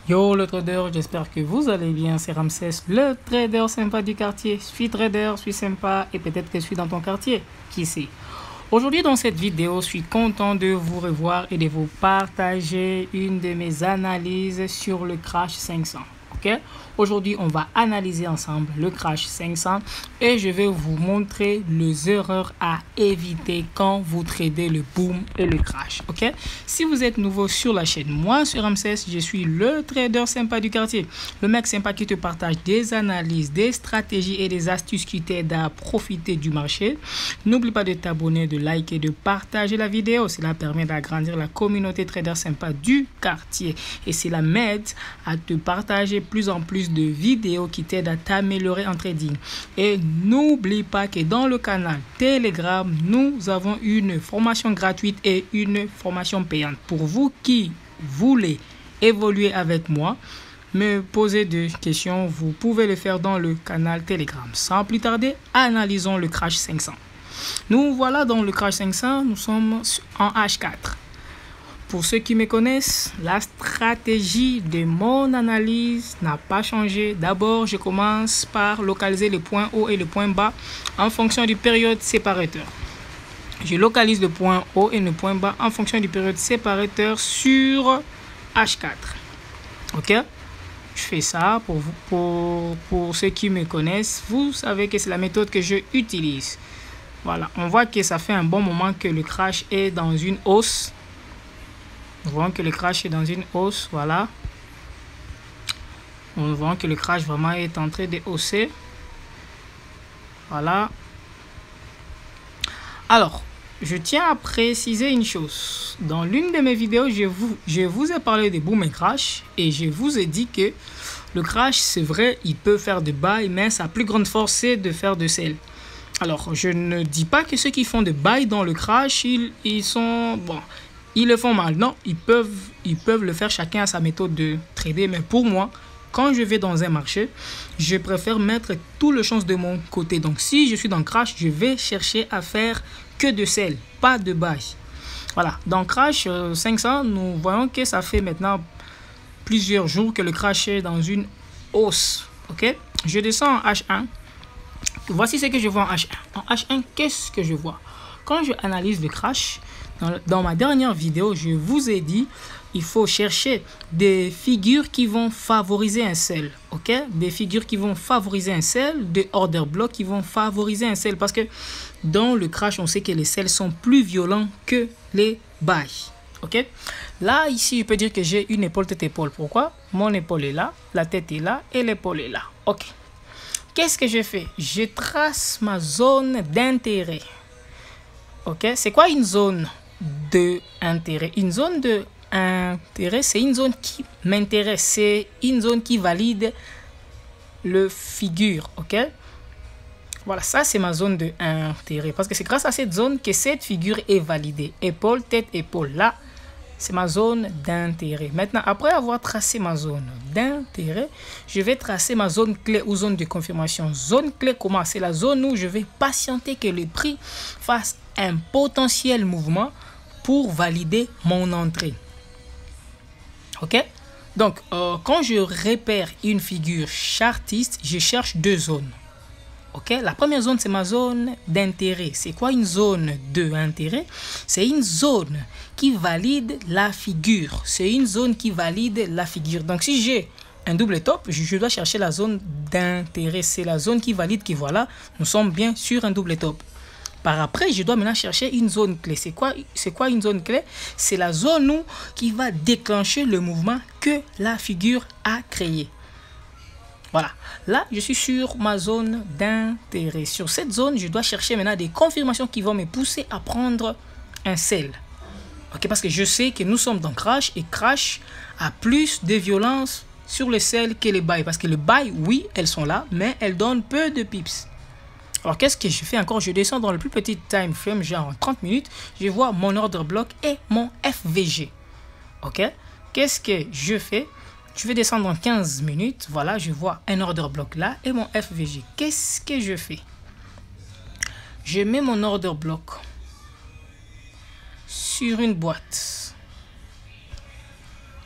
Yo le trader, j'espère que vous allez bien, c'est Ramsès, le trader sympa du quartier. Je suis sympa et peut-être que je suis dans ton quartier, qui sait. Aujourd'hui dans cette vidéo, je suis content de vous revoir et de vous partager une de mes analyses sur le Crash 500. Ok? Aujourd'hui, on va analyser ensemble le Crash 500 et je vais vous montrer les erreurs à éviter quand vous tradez le boom et le crash. Ok? Si vous êtes nouveau sur la chaîne, moi c'est Ramsès, je suis le trader sympa du quartier. Le mec sympa qui te partage des analyses, des stratégies et des astuces qui t'aident à profiter du marché. N'oublie pas de t'abonner, de liker, de partager la vidéo. Cela permet d'agrandir la communauté trader sympa du quartier. Et cela m'aide à te partager plus en plus de vidéos qui t'aident à t'améliorer en trading. Et n'oublie pas que dans le canal Telegram, nous avons une formation gratuite et une formation payante. Pour vous qui voulez évoluer avec moi, me poser des questions, vous pouvez le faire dans le canal Telegram. Sans plus tarder, analysons le Crash 500. Nous voilà dans le Crash 500, nous sommes en H4. Pour ceux qui me connaissent, la stratégie de mon analyse n'a pas changé. D'abord, je commence par localiser le point haut et le point bas en fonction du période séparateur. Je localise le point haut et le point bas en fonction du période séparateur sur H4. Ok? Je fais ça pour ceux qui me connaissent. Vous savez que c'est la méthode que je utilise. Voilà, on voit que ça fait un bon moment que le crash est dans une hausse. Nous voyons que le crash est dans une hausse, voilà. Nous voyons que le crash vraiment est en train de hausser. Voilà. Alors, je tiens à préciser une chose. Dans l'une de mes vidéos, je vous ai parlé de boom et crash. Et je vous ai dit que le crash, c'est vrai, il peut faire de buy, mais sa plus grande force, c'est de faire de sell. Alors, je ne dis pas que ceux qui font de buy dans le crash, ils sont... Bon, ils le font mal. Non, ils peuvent le faire chacun à sa méthode de trader. Mais pour moi, quand je vais dans un marché, je préfère mettre tout le chance de mon côté. Donc, si je suis dans crash, je vais chercher à faire que de sell, pas de buy. Voilà. Dans crash 500, nous voyons que ça fait maintenant plusieurs jours que le crash est dans une hausse. Ok? Je descends en H1. Voici ce que je vois en H1. En H1, qu'est-ce que je vois? Quand je analyse le crash, dans ma dernière vidéo, je vous ai dit il faut chercher des figures qui vont favoriser un sell. Ok? Des figures qui vont favoriser un sell, des order blocks qui vont favoriser un sell. Parce que dans le crash, on sait que les sells sont plus violents que les buys. Ok? Là, ici, je peux dire que j'ai une épaule tête-épaule. Pourquoi? Mon épaule est là, la tête est là et l'épaule est là. Ok. Qu'est-ce que je fais? Je trace ma zone d'intérêt. Ok? C'est quoi une zone d'intérêt? Une zone d'intérêt, c'est une zone qui m'intéresse. C'est une zone qui valide le figure. Ok? Voilà, ça c'est ma zone d'intérêt. Parce que c'est grâce à cette zone que cette figure est validée. Épaule, tête, épaule. Là, c'est ma zone d'intérêt. Maintenant, après avoir tracé ma zone d'intérêt, je vais tracer ma zone clé ou zone de confirmation. Zone clé, comment? C'est la zone où je vais patienter que le prix fasse un potentiel mouvement pour valider mon entrée. Ok? Donc, quand je repère une figure chartiste, je cherche deux zones. Ok, la première zone, c'est ma zone d'intérêt. C'est quoi une zone d'intérêt? C'est une zone qui valide la figure. C'est une zone qui valide la figure. Donc, si j'ai un double top, je dois chercher la zone d'intérêt. C'est la zone qui valide que voilà, nous sommes bien sur un double top. Par après, je dois maintenant chercher une zone clé. C'est quoi une zone clé? C'est la zone qui va déclencher le mouvement que la figure a créé. Voilà, là je suis sur ma zone d'intérêt. Sur cette zone, je dois chercher maintenant des confirmations qui vont me pousser à prendre un sell. Ok, parce que je sais que nous sommes dans crash et crash a plus de violence sur le sell que les buy. Parce que les buy, oui, elles sont là, mais elles donnent peu de pips. Alors qu'est-ce que je fais encore? Je descends dans le plus petit time frame, genre 30 minutes. Je vois mon order block et mon FVG. Ok, qu'est-ce que je fais? Je vais descendre en 15 minutes. Voilà, je vois un order block là et mon FVG. Qu'est-ce que je fais? Je mets mon order block sur une boîte.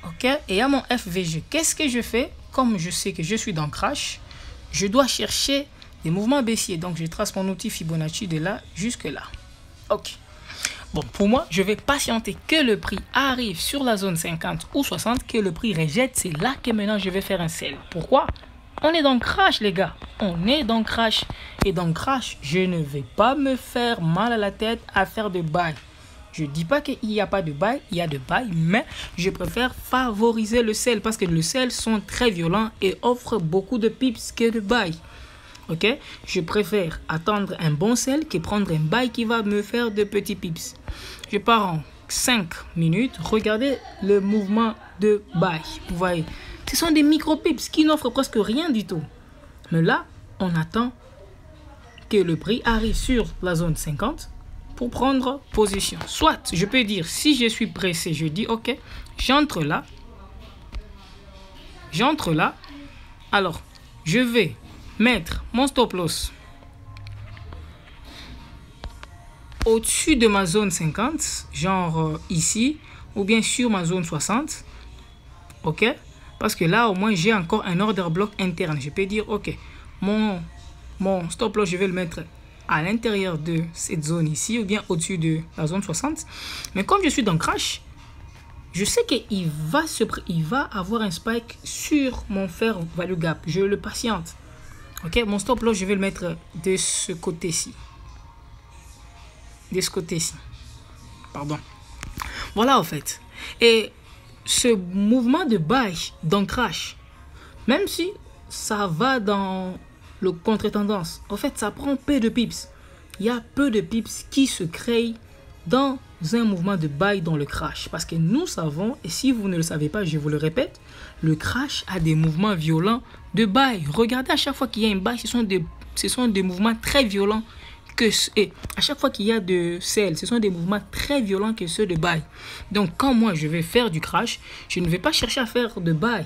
Ok, et à mon FVG, qu'est-ce que je fais? Comme je sais que je suis dans crash, je dois chercher des mouvements baissiers. Donc, je trace mon outil Fibonacci de là jusque là. Ok. Bon, pour moi, je vais patienter que le prix arrive sur la zone 50 ou 60, que le prix rejette. C'est là que maintenant je vais faire un sell. Pourquoi? On est dans crash, les gars. On est dans crash. Et dans crash, je ne vais pas me faire mal à la tête à faire de buy. Je ne dis pas qu'il n'y a pas de buy, il y a de buy, mais je préfère favoriser le sell parce que le sell sont très violents et offrent beaucoup de pips que de buy. Ok, je préfère attendre un bon sell que prendre un buy qui va me faire de petits pips. Je pars en 5 minutes. Regardez le mouvement de buy. Vous voyez, ce sont des micro pips qui n'offrent presque rien du tout. Mais là, on attend que le prix arrive sur la zone 50 pour prendre position. Soit, je peux dire, si je suis pressé, je dis ok, j'entre là. J'entre là. Alors, je vais mettre mon stop loss au-dessus de ma zone 50, genre ici, ou bien sur ma zone 60. Ok, parce que là, au moins, j'ai encore un order block interne. Je peux dire, ok, mon stop loss, je vais le mettre à l'intérieur de cette zone ici, ou bien au-dessus de la zone 60. Mais comme je suis dans crash, je sais qu'il va avoir un spike sur mon fair value gap. Je le patiente. Ok, mon stop loss, je vais le mettre de ce côté-ci. De ce côté-ci. Pardon. Voilà, en fait. Et ce mouvement de buy dans crash, même si ça va dans le contre-tendance, en fait, ça prend peu de pips. Il y a peu de pips qui se créent dans un mouvement de buy dans le crash. Parce que nous savons, et si vous ne le savez pas, je vous le répète, le crash a des mouvements violents de buy. Regardez, à chaque fois qu'il y a un buy, ce sont des mouvements très violents. Et à chaque fois qu'il y a de sell, ce sont des mouvements très violents que ceux de buy. Donc, quand moi, je vais faire du crash, je ne vais pas chercher à faire de buy.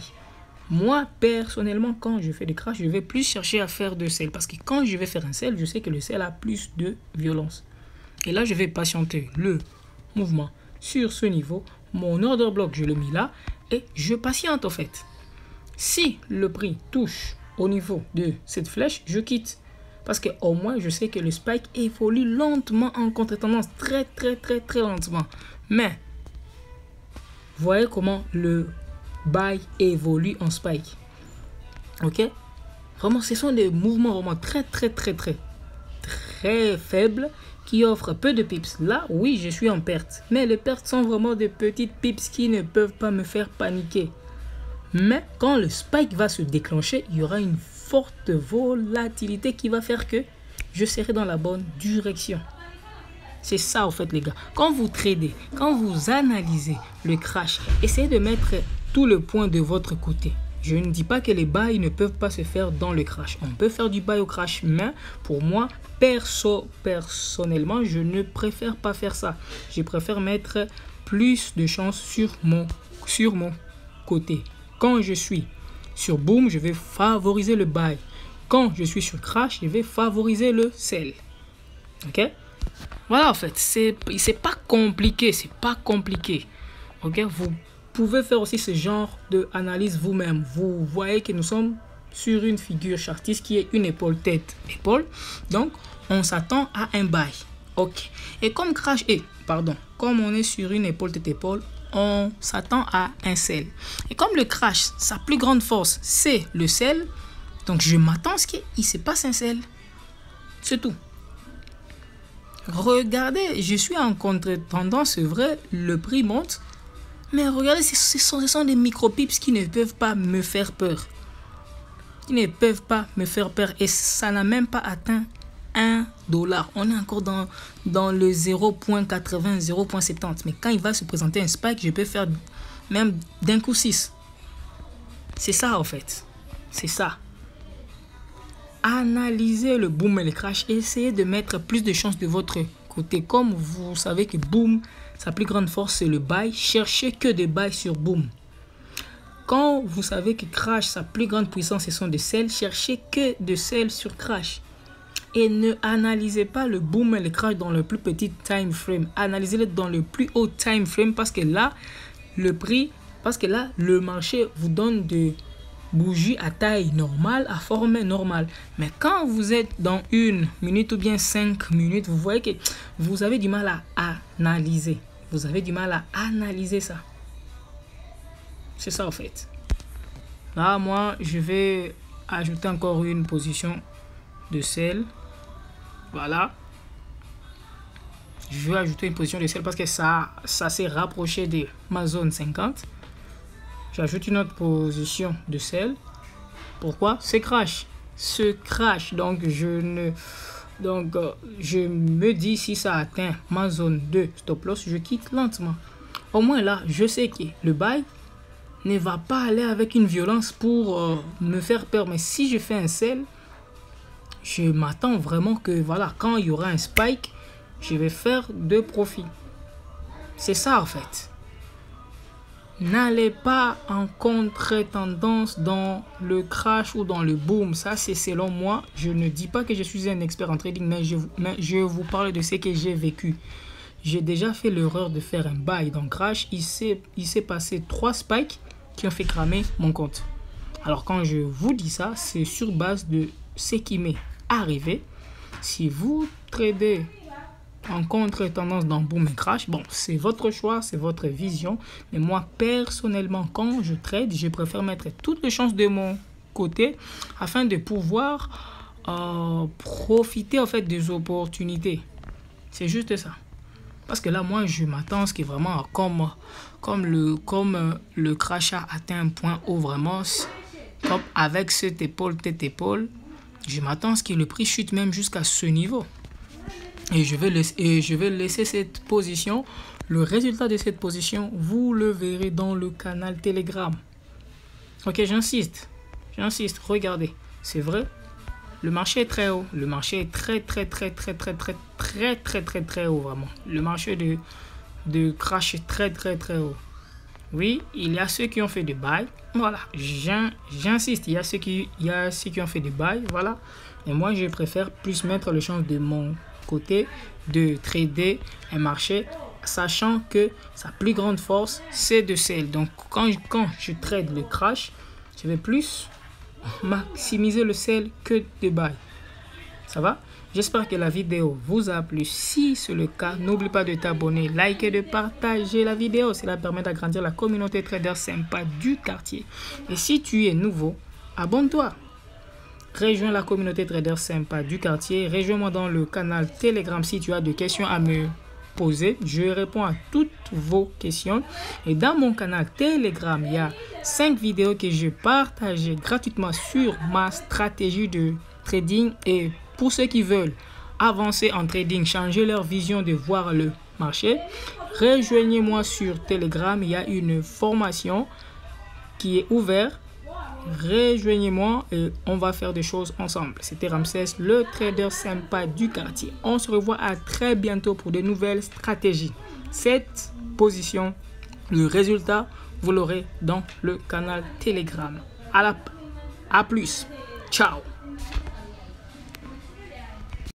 Moi, personnellement, quand je fais des crash, je vais plus chercher à faire de sell. Parce que quand je vais faire un sell, je sais que le sell a plus de violence. Et là, je vais patienter le mouvement sur ce niveau. Mon order block, je le mets là. Et je patiente, en fait. Si le prix touche au niveau de cette flèche, je quitte. Parce qu'au moins, je sais que le spike évolue lentement en contre-tendance. Très lentement. Mais, voyez comment le buy évolue en spike. Ok? Vraiment, ce sont des mouvements vraiment très faibles qui offrent peu de pips. Là, oui, je suis en perte. Mais les pertes sont vraiment des petites pips qui ne peuvent pas me faire paniquer. Mais quand le spike va se déclencher, il y aura une forte volatilité qui va faire que je serai dans la bonne direction. C'est ça, en fait, les gars. Quand vous tradez, quand vous analysez le crash, essayez de mettre tout le point de votre côté. Je ne dis pas que les buys ne peuvent pas se faire dans le crash. On peut faire du buy au crash, mais pour moi, personnellement, je ne préfère pas faire ça. Je préfère mettre plus de chance sur mon côté. Quand je suis sur boom, je vais favoriser le buy. Quand je suis sur crash, je vais favoriser le sell. Ok? Voilà, en fait, c'est pas compliqué, c'est pas compliqué. Ok? Vous pouvez faire aussi ce genre d'analyse vous-même. Vous voyez que nous sommes sur une figure chartiste qui est une épaule, tête, épaule. Donc, on s'attend à un buy. Ok? Et comme crash comme on est sur une épaule, tête, épaule, on s'attend à un sell. Et comme le crash, sa plus grande force, c'est le sell, donc je m'attends à ce qu'il se passe un sell. C'est tout. Regardez, je suis en contre-tendance, c'est vrai, le prix monte. Mais regardez, ce sont des micro-pips qui ne peuvent pas me faire peur. Qui ne peuvent pas me faire peur. Et ça n'a même pas atteint $1. On est encore dans le 0.80, 0.70. Mais quand il va se présenter un spike, je peux faire même d'un coup 6. C'est ça, en fait. C'est ça. Analysez le boom et le crash. Essayez de mettre plus de chance de votre côté. Comme vous savez que boom, sa plus grande force, c'est le buy. Cherchez que des buys sur boom. Quand vous savez que crash, sa plus grande puissance, ce sont des sell, cherchez que de sell sur crash. Et ne analysez pas le boom et le crash dans le plus petit time frame. Analysez-le dans le plus haut time frame parce que là, le prix Parce que là, le marché vous donne des bougies à taille normale, à forme normale. Mais quand vous êtes dans 1 minute ou bien 5 minutes, vous voyez que vous avez du mal à analyser. Vous avez du mal à analyser ça. C'est ça en fait. Là, moi, je vais ajouter encore une position de sel. Voilà. Je vais ajouter une position de sel parce que ça s'est rapproché de ma zone 50. J'ajoute une autre position de sel. Pourquoi? C'est crash. Ce crash. Donc, je me dis si ça atteint ma zone de stop loss, je quitte lentement. Au moins là, je sais que le buy ne va pas aller avec une violence pour me faire peur. Mais si je fais un sell, je m'attends vraiment que voilà, quand il y aura un spike, je vais faire de profit. C'est ça en fait. N'allez pas en contre-tendance dans le crash ou dans le boom. Ça, c'est selon moi. Je ne dis pas que je suis un expert en trading, mais je vous parle de ce que j'ai vécu. J'ai déjà fait l'erreur de faire un buy dans crash. Il s'est passé 3 spikes qui ont fait cramer mon compte. Alors, quand je vous dis ça, c'est sur base de ce qui m'est arrivé. Si vous tradez en contre-tendance dans boom et crash, bon, c'est votre choix, c'est votre vision. Mais moi, personnellement, quand je trade, je préfère mettre toutes les chances de mon côté afin de pouvoir profiter en fait des opportunités. C'est juste ça. Parce que là, moi, je m'attends à ce que vraiment, comme le crash a atteint un point haut, vraiment, comme avec cette épaule, tête-épaule, je m'attends à ce que le prix chute même jusqu'à ce niveau. Et je vais laisser cette position. Le résultat de cette position, vous le verrez dans le canal Telegram. Ok, j'insiste. Regardez, c'est vrai. Le marché est très haut. Le marché est très haut vraiment. Le marché de crash est très haut. Oui, il y a ceux qui ont fait des buy. Voilà, j'insiste. Il y a ceux qui ont fait des buy. Voilà. Et moi, je préfère plus mettre les chances de mon côté de trader un marché, sachant que sa plus grande force, c'est de sell. Donc, quand je trade le crash, je vais plus maximiser le sell que de buy. Ça va? J'espère que la vidéo vous a plu. Si c'est le cas, n'oublie pas de t'abonner, liker et de partager la vidéo. Cela permet d'agrandir la communauté trader sympa du quartier. Et si tu es nouveau, abonne-toi. Rejoins la communauté trader sympa du quartier. Rejoins-moi dans le canal Telegram si tu as des questions à me poser. Je réponds à toutes vos questions. Et dans mon canal Telegram, il y a 5 vidéos que je partage gratuitement sur ma stratégie de trading. Et pour ceux qui veulent avancer en trading, changer leur vision de voir le marché, rejoignez-moi sur Telegram. Il y a une formation qui est ouverte. Rejoignez-moi et on va faire des choses ensemble. C'était Ramsès, le trader sympa du quartier. On se revoit à très bientôt pour de nouvelles stratégies. Cette position, le résultat, vous l'aurez dans le canal Telegram. À plus. Ciao.